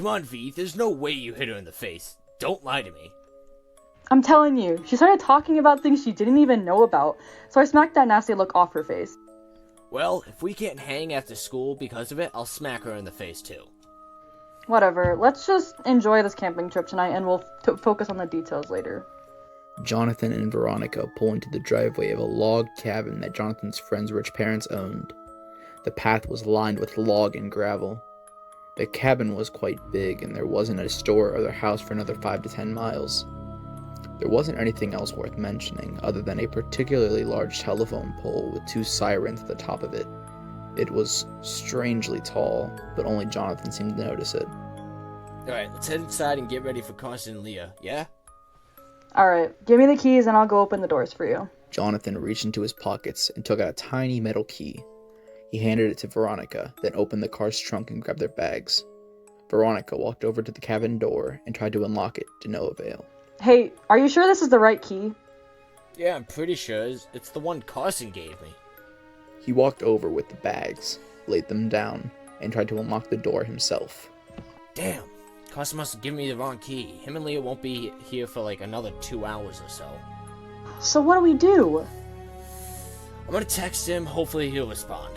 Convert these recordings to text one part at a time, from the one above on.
Come on, V, there's no way you hit her in the face. Don't lie to me. I'm telling you, she started talking about things she didn't even know about, so I smacked that nasty look off her face. Well, if we can't hang after school because of it, I'll smack her in the face too. Whatever, let's just enjoy this camping trip tonight and we'll focus on the details later. Jonathan and Veronica pull into the driveway of a log cabin that Jonathan's friend's rich parents owned. The path was lined with log and gravel. The cabin was quite big, and there wasn't a store or other house for another 5 to 10 miles. There wasn't anything else worth mentioning, other than a particularly large telephone pole with 2 sirens at the top of it. It was strangely tall, but only Jonathan seemed to notice it. Alright, let's head inside and get ready for Carson and Leah, yeah? Alright, give me the keys and I'll go open the doors for you. Jonathan reached into his pockets and took out a tiny metal key. He handed it to Veronica, then opened the car's trunk and grabbed their bags. Veronica walked over to the cabin door and tried to unlock it, to no avail. Hey, are you sure this is the right key? Yeah, I'm pretty sure it's the one Carson gave me. He walked over with the bags, laid them down, and tried to unlock the door himself. Damn, Carson must have given me the wrong key. Him and Leah won't be here for like another 2 hours or so. So what do we do? I'm gonna text him, hopefully he'll respond.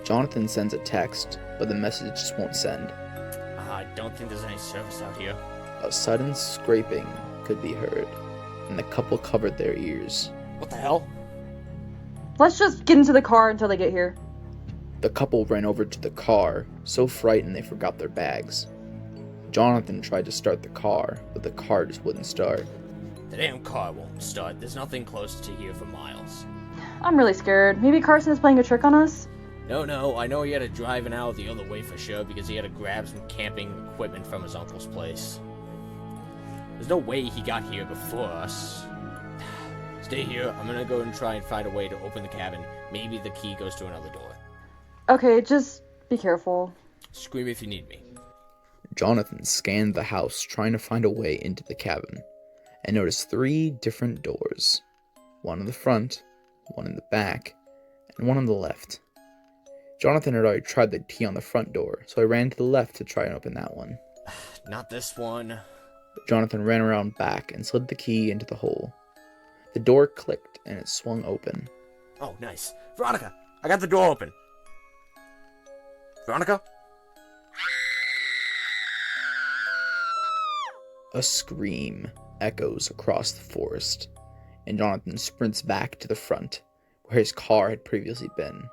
Jonathan sends a text, but the message just won't send. I don't think there's any service out here. A sudden scraping could be heard, and the couple covered their ears. What the hell? Let's just get into the car until they get here. The couple ran over to the car, so frightened they forgot their bags. Jonathan tried to start the car, but the car just wouldn't start. The damn car won't start. There's nothing close to here for miles. I'm really scared. Maybe Carson is playing a trick on us? No, I know he had to drive an hour the other way for sure because he had to grab some camping equipment from his uncle's place. There's no way he got here before us. Stay here. I'm gonna go and try and find a way to open the cabin. Maybe the key goes to another door. Okay, just be careful. Scream if you need me. Jonathan scanned the house, trying to find a way into the cabin, and noticed 3 different doors. One in the front, one in the back, and one on the left. Jonathan had already tried the key on the front door, so I ran to the left to try and open that one. Not this one. Jonathan ran around back and slid the key into the hole. The door clicked and it swung open. Oh, nice. Veronica, I got the door open. Veronica? A scream echoes across the forest, and Jonathan sprints back to the front, where his car had previously been.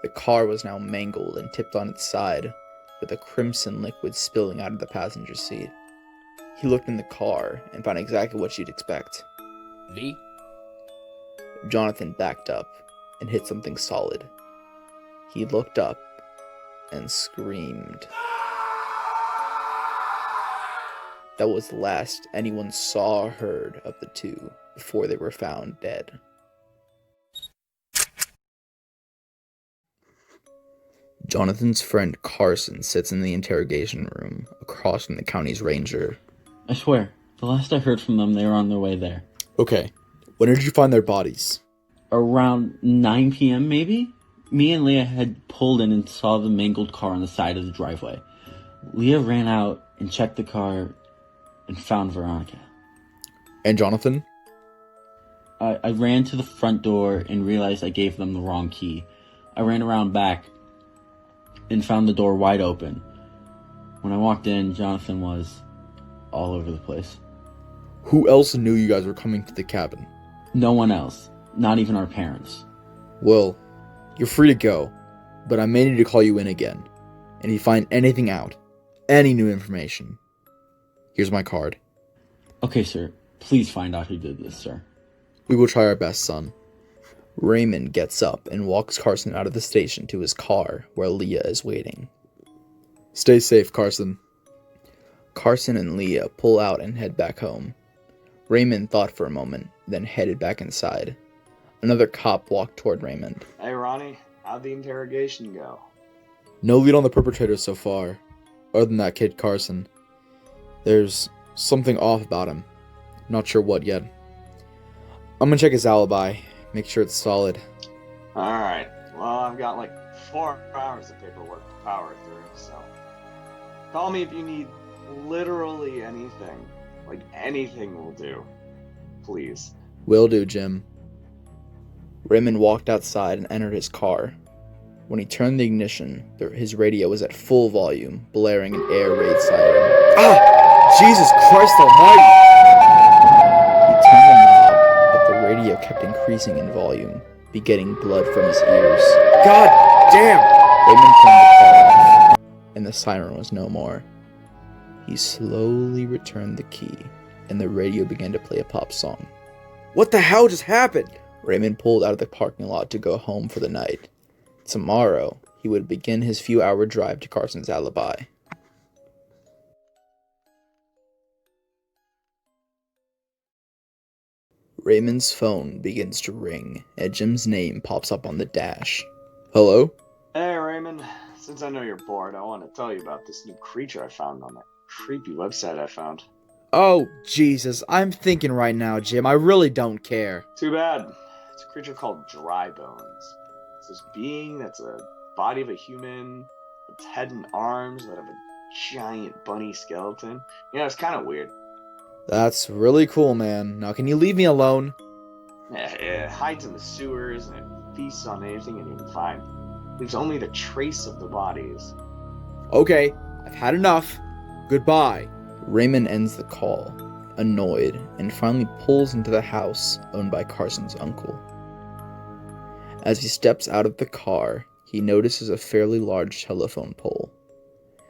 The car was now mangled and tipped on its side, with a crimson liquid spilling out of the passenger seat. He looked in the car and found exactly what you'd expect. V? Jonathan backed up and hit something solid. He looked up and screamed. That was the last anyone saw or heard of the 2 before they were found dead. Jonathan's friend Carson sits in the interrogation room across from the county's ranger. I swear, the last I heard from them, they were on their way there. Okay, when did you find their bodies? Around 9 p.m. maybe? Me and Leah had pulled in and saw the mangled car on the side of the driveway. Leah ran out and checked the car and found Veronica. And Jonathan? I ran to the front door and realized I gave them the wrong key. I ran around back and found the door wide open. When I walked in, Jonathan was all over the place. Who else knew you guys were coming to the cabin? No one else. Not even our parents. Well, you're free to go, but I may need to call you in again. And if you find anything out, any new information, here's my card. Okay, sir. Please find out who did this, sir. We will try our best, son. Raymond gets up and walks Carson out of the station to his car, where Leah is waiting. Stay safe, Carson. Carson and Leah pull out and head back home. Raymond thought for a moment, then headed back inside. Another cop walked toward Raymond. Hey, Ronnie, how'd the interrogation go? No lead on the perpetrator so far, other than that kid Carson. There's something off about him. Not sure what yet. I'm gonna check his alibi, make sure it's solid. Alright, well, I've got like 4 hours of paperwork to power through, so... Call me if you need literally anything. Like, anything will do. Please. Will do, Jim. Raymond walked outside and entered his car. When he turned the ignition, his radio was at full volume, blaring an air raid siren. Ah! Jesus Christ almighty! He turned the knob, but the radio kept increasing in volume, begetting blood from his ears. God damn! Raymond turned the car off, and the siren was no more. He slowly returned the key, and the radio began to play a pop song. What the hell just happened? Raymond pulled out of the parking lot to go home for the night. Tomorrow, he would begin his few-hour drive to Carson's alibi. Raymond's phone begins to ring, and Jim's name pops up on the dash. Hello? Hey, Raymond. Since I know you're bored, I want to tell you about this new creature I found on that creepy website I found. Oh, Jesus, I'm thinking right now, Jim. I really don't care. Too bad. It's a creature called Dry Bones. It's this being that's a body of a human, with head and arms that have a giant bunny skeleton. You know, it's kind of weird. That's really cool, man. Now, can you leave me alone? Yeah, it hides in the sewers and it feasts on anything it can find. Leaves only the trace of the bodies. Okay, I've had enough. Goodbye. Raymond ends the call, annoyed, and finally pulls into the house owned by Carson's uncle. As he steps out of the car, he notices a fairly large telephone pole.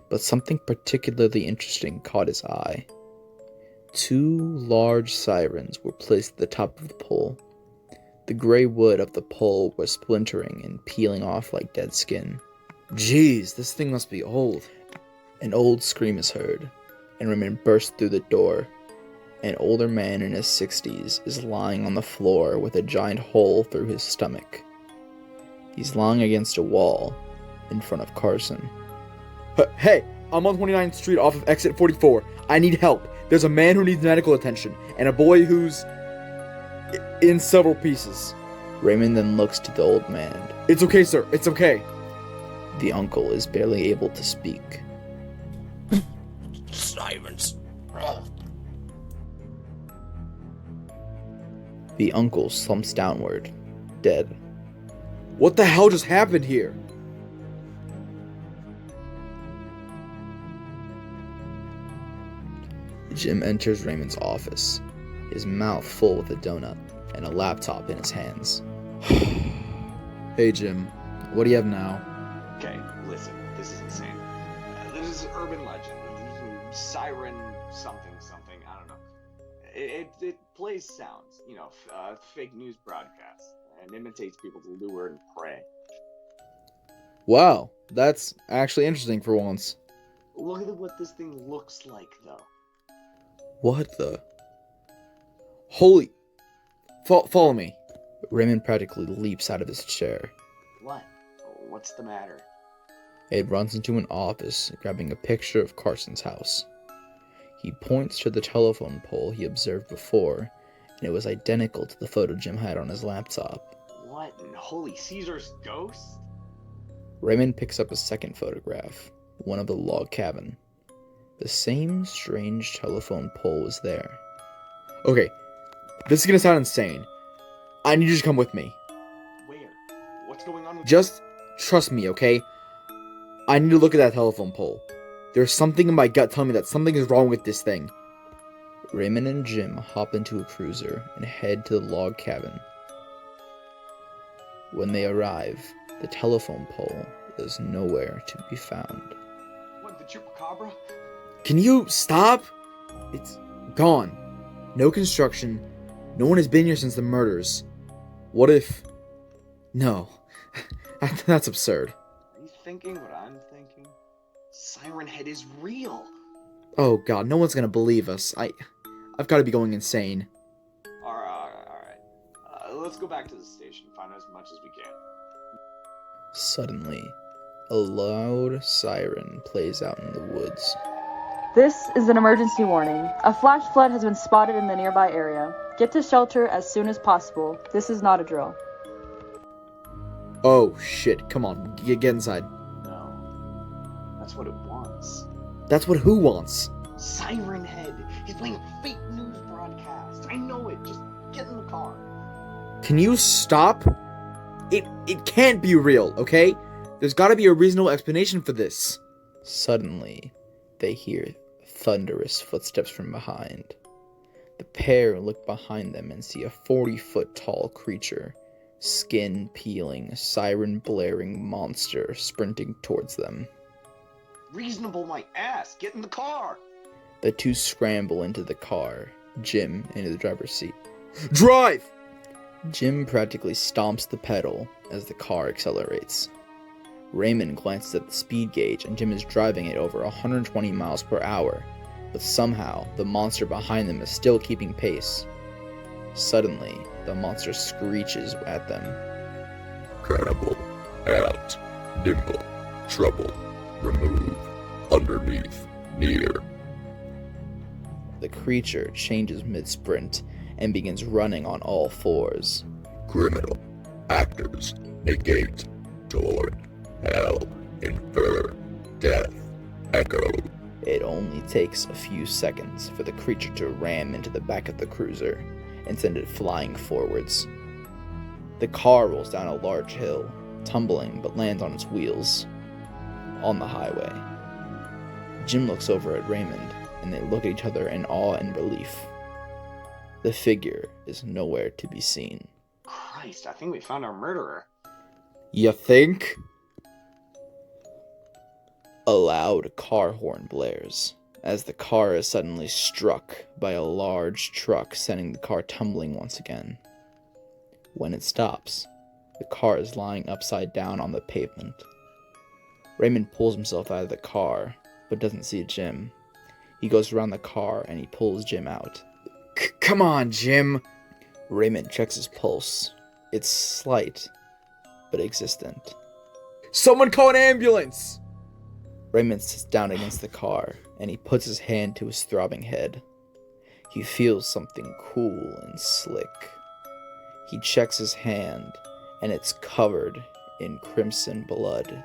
But something particularly interesting caught his eye. 2 large sirens were placed at the top of the pole. The gray wood of the pole was splintering and peeling off like dead skin. Jeez, this thing must be old. An old scream is heard, and Raymond bursts through the door. An older man in his 60s is lying on the floor with a giant hole through his stomach. He's lying against a wall in front of Carson. Hey, I'm on 29th Street off of exit 44. I need help. There's a man who needs medical attention, and a boy who's in several pieces. Raymond then looks to the old man. It's okay, sir. It's okay. The uncle is barely able to speak. Sirens. The uncle slumps downward, dead. What the hell just happened here? Jim enters Raymond's office, his mouth full with a donut and a laptop in his hands. Hey Jim, what do you have now? Okay, listen, this is insane. This is urban legend. Siren something, I don't know. It plays sounds, you know, fake news broadcasts, and imitates people to lure and prey. Wow, that's actually interesting for once. Look at what this thing looks like, though. What the? Holy... Follow me. Raymond practically leaps out of his chair. What? What's the matter? Ed runs into an office, grabbing a picture of Carson's house. He points to the telephone pole he observed before, and it was identical to the photo Jim had on his laptop. What in holy Caesar's ghost? Raymond picks up a second photograph, one of the log cabin. The same strange telephone pole was there. Okay, this is gonna sound insane. I need you to come with me. Where? What's going on with Just trust me, okay? I need to look at that telephone pole. There's something in my gut telling me that something is wrong with this thing. Raymond and Jim hop into a cruiser and head to the log cabin. When they arrive, the telephone pole is nowhere to be found. What, the chupacabra? Can you stop? It's gone. No construction. No one has been here since the murders. What if... No. That's absurd. Are you thinking what I'm thinking? Siren Head is real. Oh god, no one's gonna believe us. I've gotta be going insane. Alright. Let's go back to the station, find out as much as we can. Suddenly, a loud siren plays out in the woods. This is an emergency warning. A flash flood has been spotted in the nearby area. Get to shelter as soon as possible. This is not a drill. Oh shit, come on, get inside. No. That's what it wants. That's what who wants? Siren Head. He's playing a fake news broadcast. I know it. Just get in the car. Can you stop? It can't be real, okay? There's gotta be a reasonable explanation for this. Suddenly, they hear thunderous footsteps from behind. The pair look behind them and see a 40-foot tall creature, skin peeling, siren blaring monster sprinting towards them. Reasonable my ass. Get in the car. The two scramble into the car, Jim into the driver's seat. Drive! Jim practically stomps the pedal as the car accelerates. Raymond glances at the speed gauge and Jim is driving at over 120 miles per hour, but somehow the monster behind them is still keeping pace. Suddenly, the monster screeches at them. Cannibal, out, nimble, trouble, remove, underneath, near. The creature changes mid-sprint and begins running on all fours. Criminal, actors, negate, toward, hell, infer, death, echo. It only takes a few seconds for the creature to ram into the back of the cruiser and send it flying forwards. The car rolls down a large hill, tumbling but lands on its wheels. On the highway, Jim looks over at Raymond, and they look at each other in awe and relief. The figure is nowhere to be seen. Christ, I think we found our murderer. You think? A loud car horn blares, as the car is suddenly struck by a large truck, sending the car tumbling once again. When it stops, the car is lying upside down on the pavement. Raymond pulls himself out of the car, but doesn't see Jim. He goes around the car and he pulls Jim out. Come on, Jim! Raymond checks his pulse. It's slight, but existent. Someone call an ambulance! Raymond sits down against the car, and he puts his hand to his throbbing head. He feels something cool and slick. He checks his hand, and it's covered in crimson blood.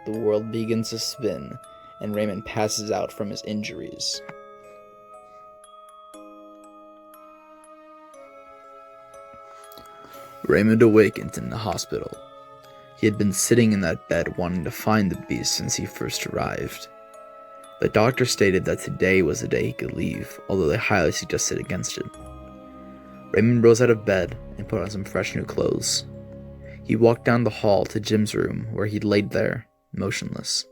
The world begins to spin, and Raymond passes out from his injuries. Raymond awakens in the hospital. He had been sitting in that bed wanting to find the beast since he first arrived. The doctor stated that today was the day he could leave, although they highly suggested against it. Raymond rose out of bed and put on some fresh new clothes. He walked down the hall to Jim's room, where he laid there, motionless.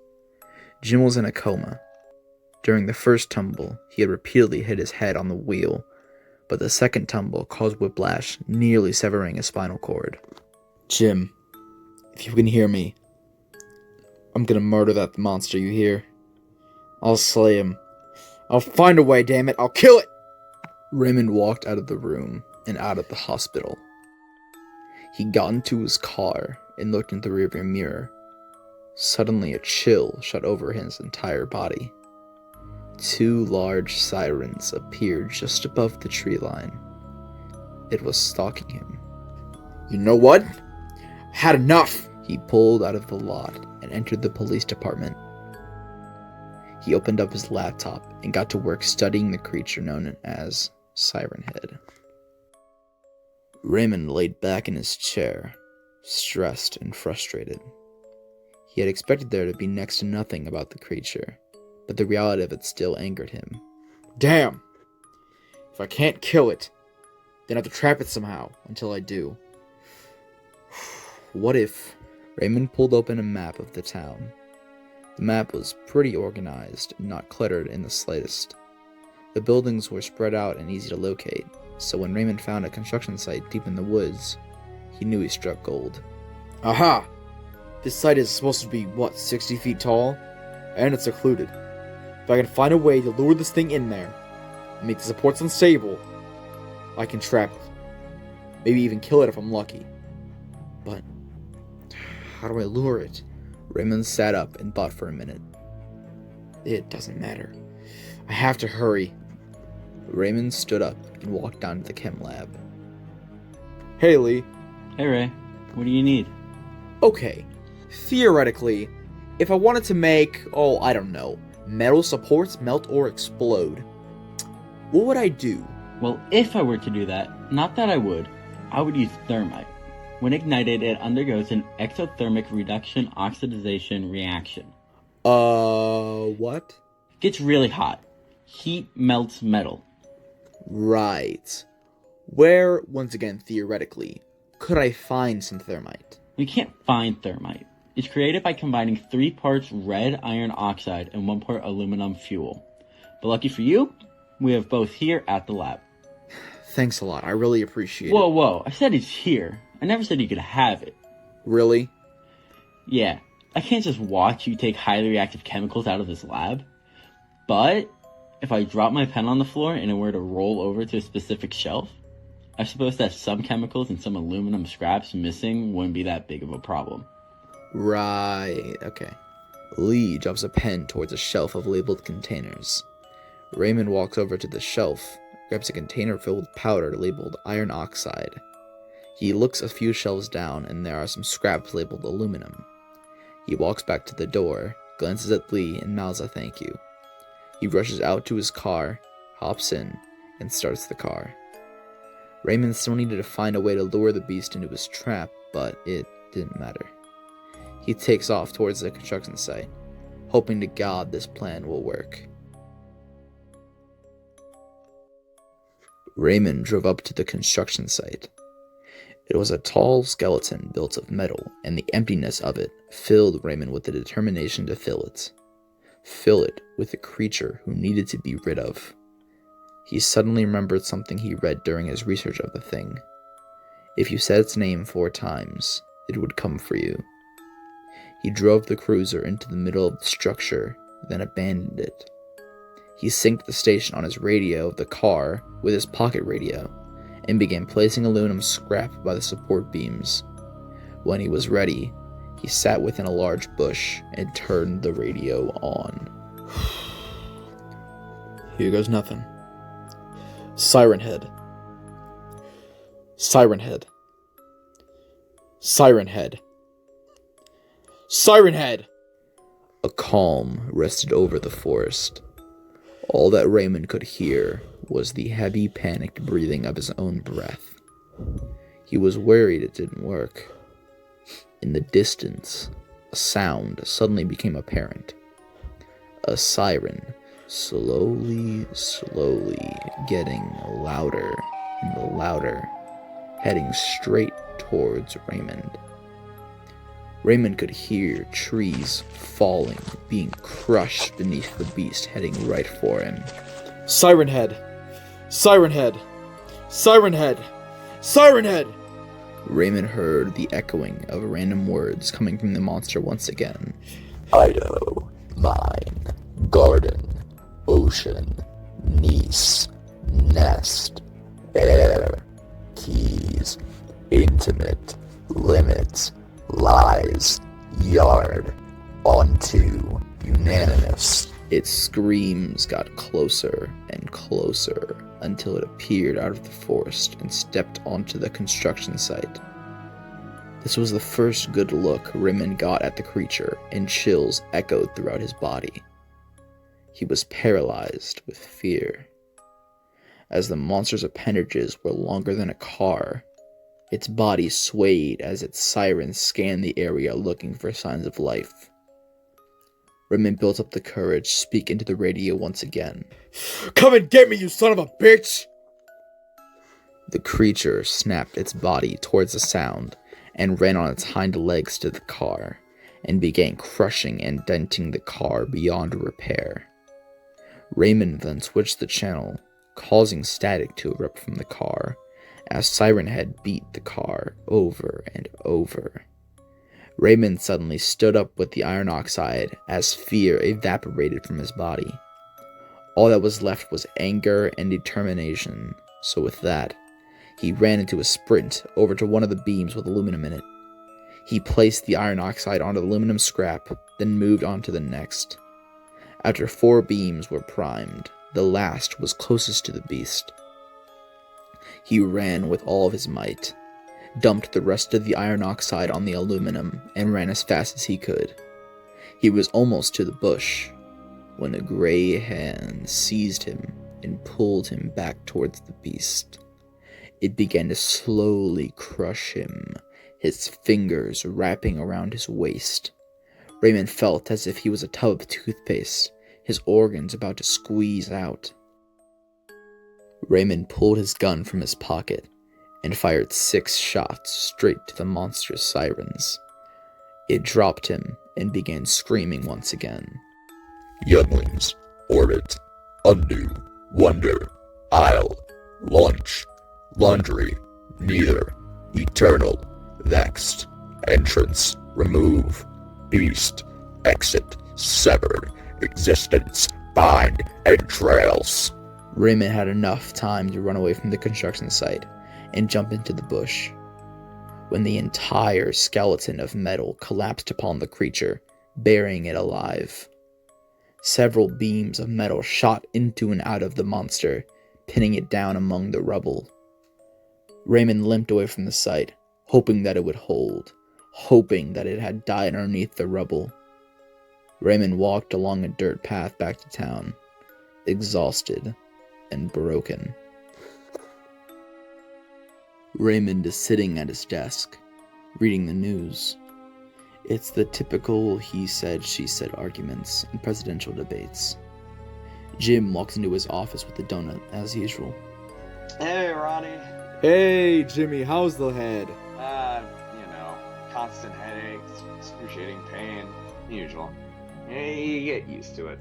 Jim was in a coma. During the first tumble, he had repeatedly hit his head on the wheel, but the second tumble caused whiplash, nearly severing his spinal cord. Jim, if you can hear me, I'm gonna murder that monster, you hear? I'll slay him. I'll find a way, damn it, I'll kill it! Raymond walked out of the room and out of the hospital. He got into his car and looked in the rearview mirror. Suddenly a chill shot over his entire body. Two large sirens appeared just above the tree line. It was stalking him. You know what? I had enough! He pulled out of the lot and entered the police department. He opened up his laptop and got to work studying the creature known as Siren Head. Raymond laid back in his chair, stressed and frustrated. He had expected there to be next to nothing about the creature, but the reality of it still angered him. Damn! If I can't kill it, then I have to trap it somehow, until I do. What if... Raymond pulled open a map of the town. The map was pretty organized and not cluttered in the slightest. The buildings were spread out and easy to locate, so when Raymond found a construction site deep in the woods, he knew he struck gold. Aha! This site is supposed to be, 60 feet tall? And it's secluded. If I can find a way to lure this thing in there, and make the supports unstable, I can trap it. Maybe even kill it if I'm lucky. But, how do I lure it? Raymond sat up and thought for a minute. It doesn't matter. I have to hurry. Raymond stood up and walked down to the chem lab. Hey, Lee. Hey, Ray. What do you need? Okay, theoretically, if I wanted to make, I don't know, Metal supports melt or explode. What would I do? Well, if I were to do that, not that I would use thermite. When ignited, it undergoes an exothermic reduction oxidation reaction. What? Gets really hot. Heat melts metal. Right. Where, once again, theoretically, could I find some thermite? You can't find thermite. It's created by combining 3 parts red iron oxide and 1 part aluminum fuel. But lucky for you, we have both here at the lab. Thanks a lot. I really appreciate it. Whoa. I said it's here. I never said you could have it. Really? Yeah. I can't just watch you take highly reactive chemicals out of this lab. But if I drop my pen on the floor and it were to roll over to a specific shelf, I suppose that some chemicals and some aluminum scraps missing wouldn't be that big of a problem. Right, okay. Lee drops a pen towards a shelf of labeled containers. Raymond walks over to the shelf, grabs a container filled with powder labeled iron oxide. He looks a few shelves down, and there are some scraps labeled aluminum. He walks back to the door, glances at Lee, and mouths a thank you. He rushes out to his car, hops in, and starts the car. Raymond still needed to find a way to lure the beast into his trap, but it didn't matter. He takes off towards the construction site, hoping to God this plan will work. Raymond drove up to the construction site. It was a tall skeleton built of metal, and the emptiness of it filled Raymond with the determination to fill it. Fill it with a creature who needed to be rid of. He suddenly remembered something he read during his research of the thing. If you said its name 4 times, it would come for you. He drove the cruiser into the middle of the structure, then abandoned it. He synced the station on his radio of the car with his pocket radio, and began placing aluminum scrap by the support beams. When he was ready, he sat within a large bush and turned the radio on. Here goes nothing. Siren Head. Siren Head. Siren Head. Siren Head! A calm rested over the forest. All that Raymond could hear was the heavy, panicked breathing of his own breath. He was worried it didn't work. In the distance, a sound suddenly became apparent. A siren, slowly getting louder and louder, heading straight towards Raymond. Raymond could hear trees falling, being crushed beneath the beast heading right for him. Siren Head! Siren Head! Siren Head! Siren Head! Raymond heard the echoing of random words coming from the monster once again. Idaho, mine, garden, ocean, niece, nest, air, keys, intimate, limits, lies, yard, onto, unanimous. Its screams got closer and closer until it appeared out of the forest and stepped onto the construction site. This was the first good look Raymond got at the creature, and chills echoed throughout his body. He was paralyzed with fear. As the monster's appendages were longer than a car, its body swayed as its sirens scanned the area looking for signs of life. Raymond built up the courage to speak into the radio once again. Come and get me, you son of a bitch! The creature snapped its body towards the sound and ran on its hind legs to the car and began crushing and denting the car beyond repair. Raymond then switched the channel, causing static to erupt from the car as Siren Head beat the car over and over. Raymond suddenly stood up with the iron oxide as fear evaporated from his body. All that was left was anger and determination, so with that, he ran into a sprint over to one of the beams with aluminum in it. He placed the iron oxide onto the aluminum scrap, then moved on to the next. After 4 beams were primed, the last was closest to the beast. He ran with all of his might, dumped the rest of the iron oxide on the aluminum, and ran as fast as he could. He was almost to the bush when a gray hand seized him and pulled him back towards the beast. It began to slowly crush him, his fingers wrapping around his waist. Raymond felt as if he was a tub of toothpaste, his organs about to squeeze out. Raymond pulled his gun from his pocket and fired 6 shots straight to the monster's sirens. It dropped him and began screaming once again. Younglings, orbit, undo, wonder, isle, launch, laundry, neither, eternal, vexed, entrance, remove, beast, exit, severed, existence, bind, entrails. Raymond had enough time to run away from the construction site and jump into the bush, when the entire skeleton of metal collapsed upon the creature, burying it alive. Several beams of metal shot into and out of the monster, pinning it down among the rubble. Raymond limped away from the site, hoping that it would hold, hoping that it had died underneath the rubble. Raymond walked along a dirt path back to town, exhausted and broken. Raymond is sitting at his desk, reading the news. It's the typical he said, she said arguments and presidential debates. Jim walks into his office with a donut, as usual. Hey, Ronnie. Hey, Jimmy, how's the head? Constant headaches, excruciating pain, usual. You get used to it,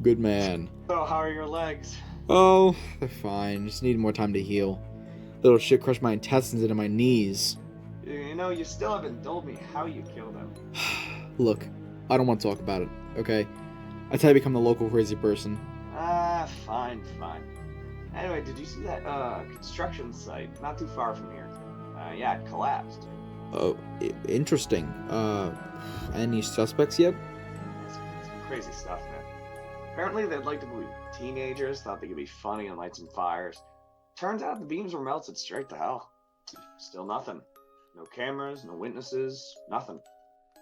Good man. So, how are your legs? Oh, they're fine. Just need more time to heal. Little shit crushed my intestines into my knees. You still haven't told me how you killed him. Look, I don't want to talk about it, okay? I tell you, become the local crazy person. Fine. Anyway, did you see that, construction site not too far from here? It collapsed. Oh, interesting. Any suspects yet? It's crazy stuff, man. Apparently, they'd like to believe teenagers thought they could be funny and light some fires. Turns out the beams were melted straight to hell. Still nothing. No cameras, no witnesses, nothing.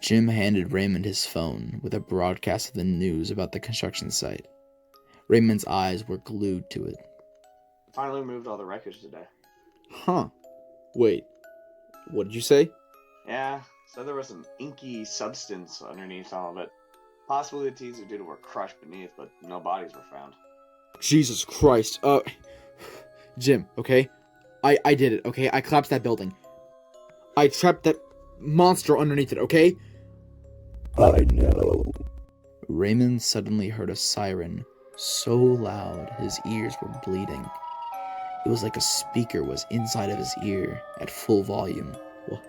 Jim handed Raymond his phone with a broadcast of the news about the construction site. Raymond's eyes were glued to it. Finally removed all the wreckage today. Huh. Wait. What did you say? Yeah, said there was some inky substance underneath all of it. Possibilities are due to were crushed beneath, but no bodies were found. Jesus Christ. Jim, okay? I did it, okay? I collapsed that building. I trapped that monster underneath it, okay? I know. Raymond suddenly heard a siren so loud his ears were bleeding. It was like a speaker was inside of his ear at full volume.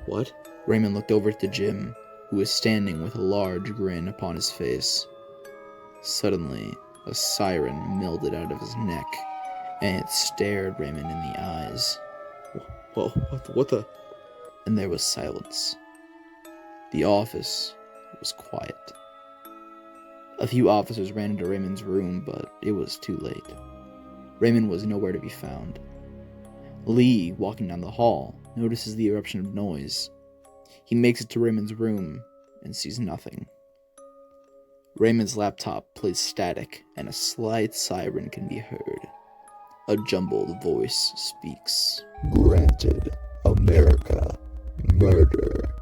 What? Raymond looked over to Jim, who was standing with a large grin upon his face. Suddenly, a siren melded out of his neck, and it stared Raymond in the eyes. What the? And there was silence. The office was quiet. A few officers ran into Raymond's room, but it was too late. Raymond was nowhere to be found. Lee, walking down the hall, notices the eruption of noise. He makes it to Raymond's room and sees nothing. Raymond's laptop plays static, and a slight siren can be heard. A jumbled voice speaks. Granted, America, murder,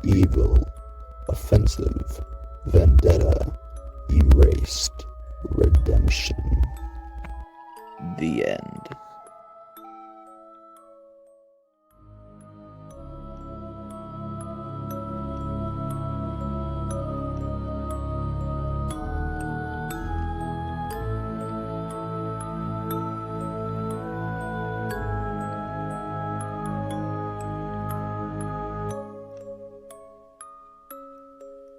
evil, offensive, vendetta, erased, redemption. The end.